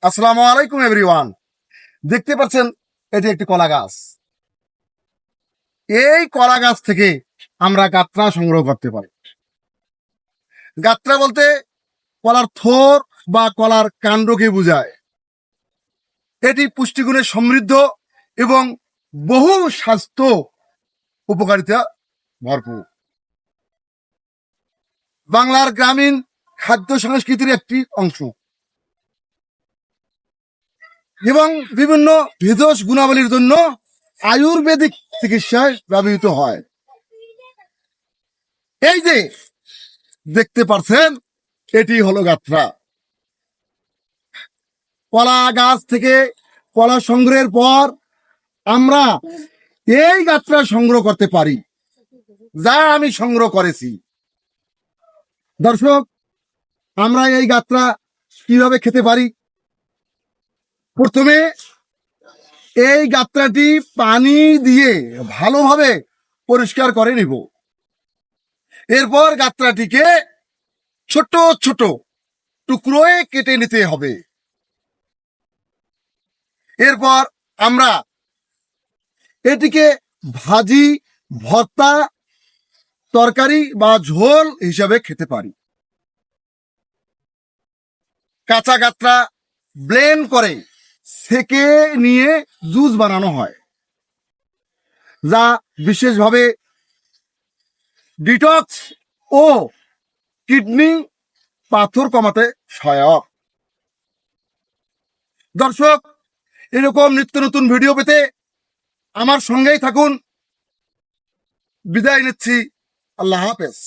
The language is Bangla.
আসসালামু আলাইকুম এভরিওয়ান। দেখতে পাচ্ছেন এটি একটি কলা গাছ। এই কলা গাছ থেকে আমরা গাত্রা সংগ্রহ করতে পারি। গাত্রা বলতে কলার থোর বা কলার কাণ্ডকে বোঝায়। এটি পুষ্টিগুণে সমৃদ্ধ এবং বহু স্বাস্থ্য উপকারিতা ভরপুর। বাংলার গ্রামীণ খাদ্য সংস্কৃতির একটি অংশ এবং বিভিন্ন ভেষজ গুণাবলীর জন্য আয়ুর্বেদিক চিকিৎসায় ব্যবহৃত হয়। এই যে দেখতে পাচ্ছেন এটি হলো গাত্রা। কলা গাছ থেকে কলা সংগ্রহের পর আমরা এই গাত্রা সংগ্রহ করতে পারি, যা আমি সংগ্রহ করেছি। দর্শক, আমরা এই গাত্রা কিভাবে খেতে পারি? প্রথমে এই গাত্রাটি পানি দিয়ে ভালোভাবে পরিষ্কার করে নিব। এরপর গাত্রাটিকে ছোট ছোট টুকরোয় কেটে নিতে হবে। এরপর আমরা এটিকে ভাজি, ভর্তা, তরকারি বা ঝোল হিসাবে খেতে পারি। কাঁচা গাত্রা ব্লেন্ড করে সেকে নিয়ে জুস বানানো হয়, যা বিশেষভাবে ডিটক্স ও কিডনি পাথর কমাতে সহায়ক। দর্শক, এরকম নিত্য নতুন ভিডিও পেতে আমার সঙ্গেই থাকুন। বিদায় নিচ্ছি। আল্লাহ হাফেজ।